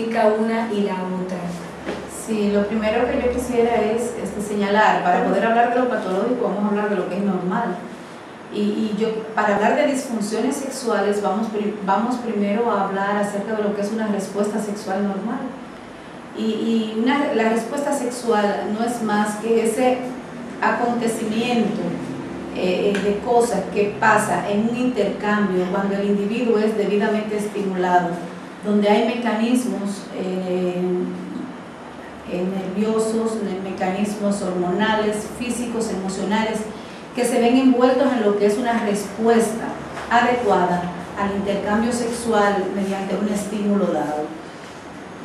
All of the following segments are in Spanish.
significa una y la otra? Sí, lo primero que yo quisiera es señalar, para poder hablar de lo patológico, vamos a hablar de lo que es normal. Para hablar de disfunciones sexuales, vamos primero a hablar acerca de lo que es una respuesta sexual normal. La respuesta sexual no es más que ese acontecimiento de cosas que pasa en un intercambio cuando el individuo es debidamente estimulado, donde hay mecanismos nerviosos, mecanismos hormonales, físicos, emocionales, que se ven envueltos en lo que es una respuesta adecuada al intercambio sexual mediante un estímulo dado.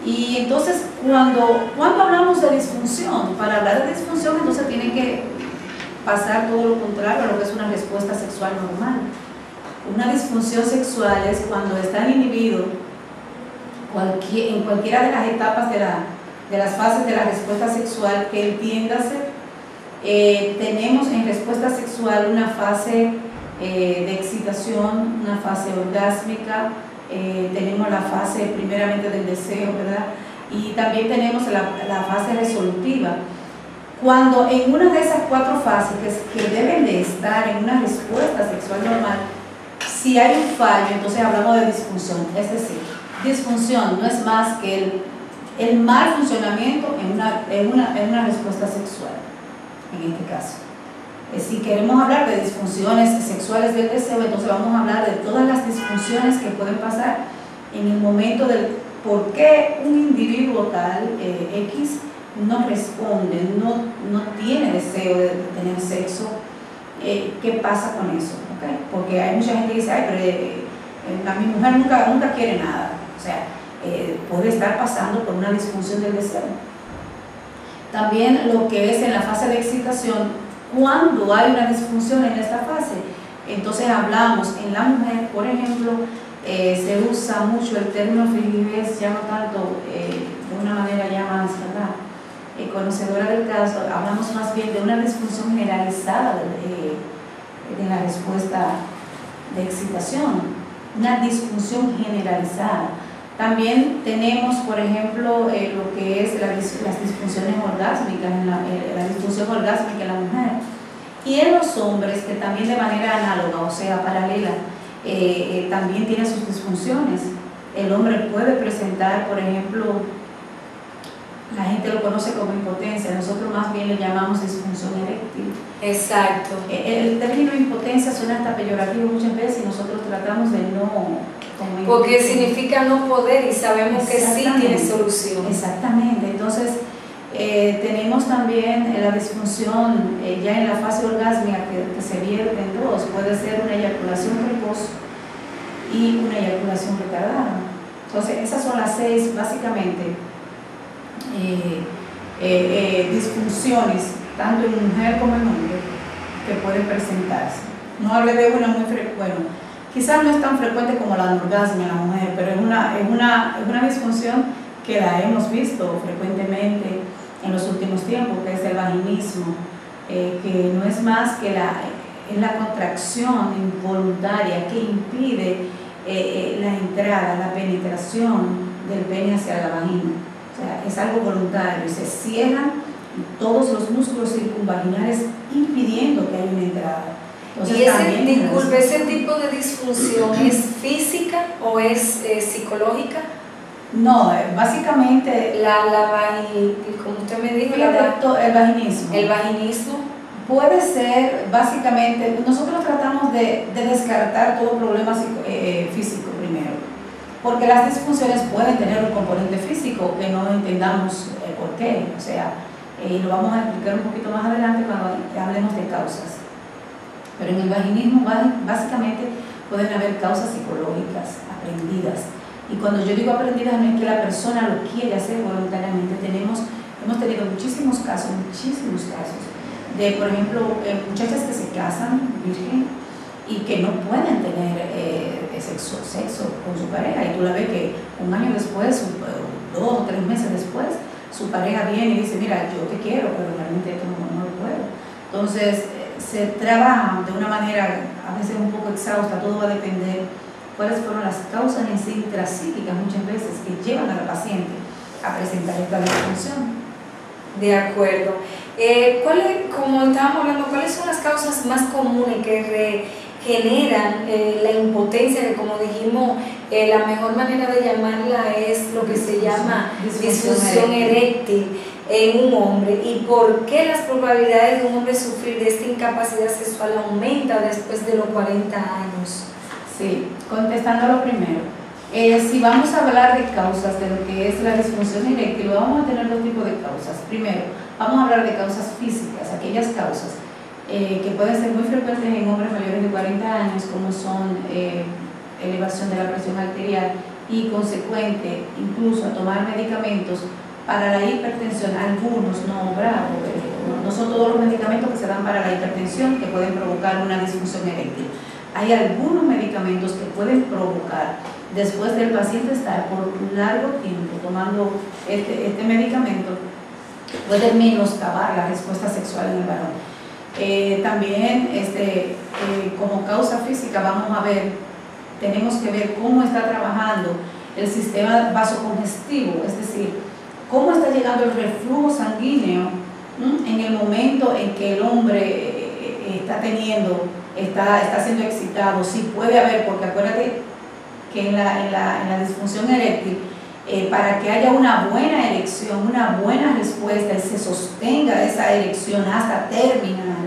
Y entonces, cuando hablamos de disfunción, para hablar de disfunción, entonces tiene que pasar todo lo contrario a lo que es una respuesta sexual normal. Una disfunción sexual es cuando está el individuo en cualquiera de las etapas de las fases de la respuesta sexual, que entiéndase, tenemos en respuesta sexual una fase de excitación, una fase orgásmica, tenemos la fase primeramente del deseo, ¿verdad? Y también tenemos la fase resolutiva. Cuando en una de esas cuatro fases que deben de estar en una respuesta sexual normal, si hay un fallo, entonces hablamos de disfunción. Es decir, disfunción no es más que el mal funcionamiento en una respuesta sexual, en este caso. Si queremos hablar de disfunciones sexuales del deseo, entonces vamos a hablar de todas las disfunciones que pueden pasar en el momento del por qué un individuo tal, X, no responde, no tiene deseo de tener sexo. ¿Qué pasa con eso? ¿Okay? Porque hay mucha gente que dice, ay, pero mi mujer nunca quiere nada. O sea, puede estar pasando por una disfunción del deseo. También lo que es en la fase de excitación, cuando hay una disfunción en esta fase, entonces hablamos en la mujer, por ejemplo, se usa mucho el término frigidez, ya no tanto de una manera ya más, ¿verdad? Conocedora del caso, hablamos más bien de una disfunción generalizada de la respuesta de excitación, una disfunción generalizada. También tenemos, por ejemplo, lo que es las disfunciones orgásmicas, la disfunción orgásmica en la mujer. Y en los hombres, que también de manera análoga, o sea, paralela, también tiene sus disfunciones. El hombre puede presentar, por ejemplo, la gente lo conoce como impotencia, nosotros más bien le llamamos disfunción eréctil. Exacto. El término impotencia suena hasta peyorativo muchas veces y nosotros tratamos de no... Porque significa no poder y sabemos que sí tiene solución. Exactamente. Entonces, tenemos también la disfunción ya en la fase orgásmica que se vierte en dos. Puede ser una eyaculación precoz y una eyaculación retardada. Entonces, esas son las 6 básicamente disfunciones, tanto en mujer como en hombre, que pueden presentarse. No hablé de una muy frecuente, bueno, quizás no es tan frecuente como la anorgasmia en la mujer, pero es una disfunción que la hemos visto frecuentemente en los últimos tiempos, que es el vaginismo, que no es más que la contracción involuntaria que impide la entrada, la penetración del pene hacia la vagina. O sea, es algo voluntario, se cierran todos los músculos circunvaginales impidiendo que haya una entrada. Entonces, ¿ese tipo de disfunción es física o es psicológica? No, básicamente como usted me dijo, el vaginismo. El vaginismo puede ser básicamente, nosotros tratamos de descartar todo problema físico primero, porque las disfunciones pueden tener un componente físico que no entendamos por qué, o sea, lo vamos a explicar un poquito más adelante cuando hablemos de causas. Pero en el vaginismo básicamente pueden haber causas psicológicas aprendidas. Y cuando yo digo aprendidas no es que la persona lo quiere hacer voluntariamente. Hemos tenido muchísimos casos de, por ejemplo, muchachas que se casan virgen y que no pueden tener sexo con su pareja. Y tú la ves que un año después, 2 o 3 meses después, su pareja viene y dice, mira, yo te quiero, pero realmente esto no lo puedo. Entonces, se trabaja de una manera a veces un poco exhausta, todo va a depender cuáles fueron las causas en sí intrapsíquicas muchas veces que llevan a la paciente a presentar esta disfunción. De acuerdo. Como estábamos hablando, ¿cuáles son las causas más comunes que generan la impotencia? Que como dijimos, la mejor manera de llamarla es lo que se llama disfunción eréctil en un hombre. ¿Y por qué las probabilidades de un hombre sufrir de esta incapacidad sexual aumenta después de los 40 años? Sí, contestando lo primero. Si vamos a hablar de causas de lo que es la disfunción eréctil, vamos a tener dos tipos de causas. Primero, vamos a hablar de causas físicas, aquellas causas que pueden ser muy frecuentes en hombres mayores de 40 años, como son elevación de la presión arterial y consecuente incluso a tomar medicamentos para la hipertensión, algunos, no son todos los medicamentos que se dan para la hipertensión que pueden provocar una disfunción eréctil. Hay algunos medicamentos que pueden provocar, después del paciente estar por un largo tiempo tomando este medicamento, puede menoscabar la respuesta sexual en el varón. También como causa física tenemos que ver cómo está trabajando el sistema vasocongestivo, es decir, cómo está llegando el reflujo sanguíneo en el momento en que el hombre está siendo excitado. Sí puede haber, porque acuérdate que en la disfunción eréctil, para que haya una buena erección, una buena respuesta y se sostenga esa erección hasta terminar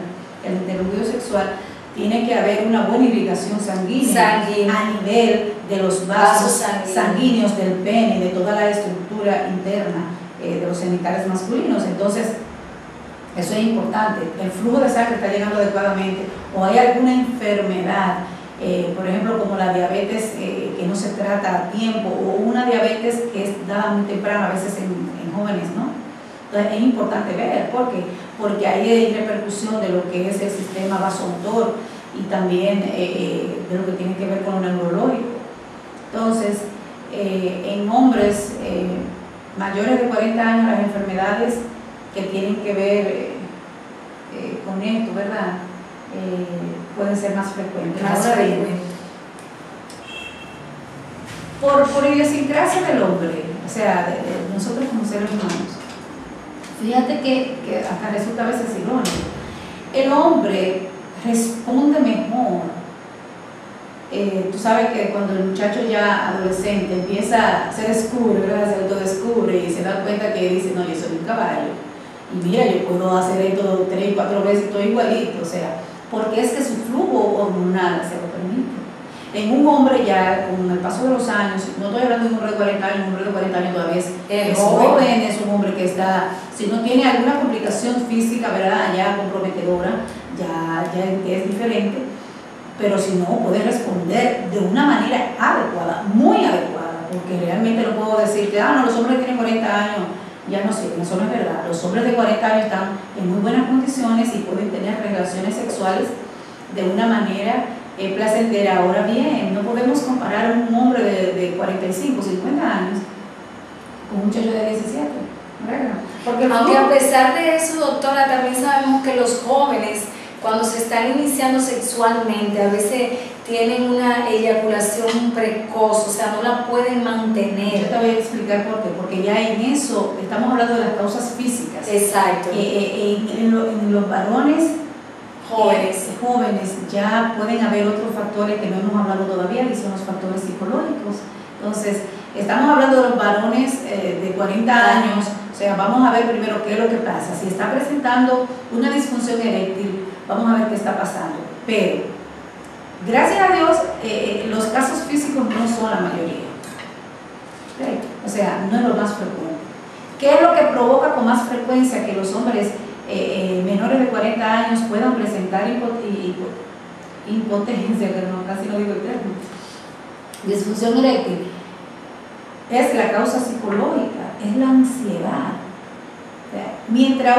el interludio sexual, tiene que haber una buena irrigación sanguínea a nivel de los vasos sanguíneos del pene, de toda la estructura interna de los genitales masculinos. Entonces, eso es importante. El flujo de sangre está llegando adecuadamente, o hay alguna enfermedad, por ejemplo, como la diabetes que no se trata a tiempo, o una diabetes que es dada muy temprano, a veces en jóvenes, ¿no? Entonces, es importante ver, ¿por qué? Porque ahí hay repercusión de lo que es el sistema vasomotor y también de lo que tiene que ver con lo neurológico. Entonces, en hombres mayores de 40 años, las enfermedades que tienen que ver con esto, ¿verdad? Pueden ser más frecuentes. Ahora bien, por idiosincrasia del hombre, o sea, de nosotros como seres humanos, fíjate que hasta resulta a veces irónico. El hombre responde mejor. Tú sabes que cuando el muchacho ya adolescente se descubre, ¿verdad? Se autodescubre y se da cuenta que dice, no, yo soy un caballo. Y mira, yo puedo hacer esto 3 o 4 veces, estoy igualito. O sea, porque es que su flujo hormonal se lo permite. En un hombre ya, con el paso de los años, no estoy hablando de un hombre de 40 años, un hombre de 40 años todavía es joven, es un hombre que está, si no tiene alguna complicación física, ¿verdad?, ya comprometedora, ya es diferente, pero si no, puede responder de una manera adecuada, muy adecuada, porque realmente no puedo decir que, no, los hombres que tienen 40 años, ya no sé, eso no es verdad. Los hombres de 40 años están en muy buenas condiciones y pueden tener relaciones sexuales de una manera placentera. Ahora bien, no podemos comparar a un hombre de 45, 50 años con un muchacho de 17, ¿verdad? Porque aunque a pesar de eso, doctora, también sabemos que los jóvenes, cuando se están iniciando sexualmente, a veces tienen una eyaculación precoz, o sea, no la pueden mantener. Yo te voy a explicar por qué, porque ya en eso estamos hablando de las causas físicas. Exacto. En los varones jóvenes ya pueden haber otros factores que no hemos hablado todavía, que son los factores psicológicos. Entonces, estamos hablando de los varones de 40 años, o sea, vamos a ver primero qué es lo que pasa. Si está presentando una disfunción eréctil, vamos a ver qué está pasando. Pero, gracias a Dios, los casos físicos no son la mayoría. ¿Okay? O sea, no es lo más frecuente. ¿Qué es lo que provoca con más frecuencia que los hombres menores de 40 años puedan presentar impotencia, que no, casi no digo el término, disfunción eréctil? Es la causa psicológica, es la ansiedad. O sea, mientras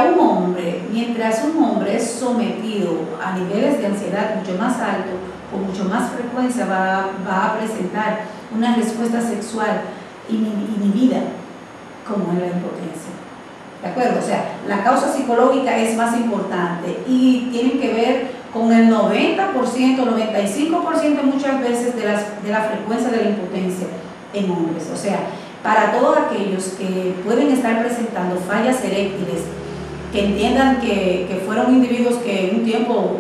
un hombre es sometido a niveles de ansiedad mucho más altos, con mucho más frecuencia va a presentar una respuesta sexual inhibida, como es la impotencia. ¿De acuerdo? O sea, la causa psicológica es más importante y tiene que ver con el 90%, 95% muchas veces de la frecuencia de la impotencia en hombres. O sea, para todos aquellos que pueden estar presentando fallas eréctiles, que entiendan que fueron individuos que en un tiempo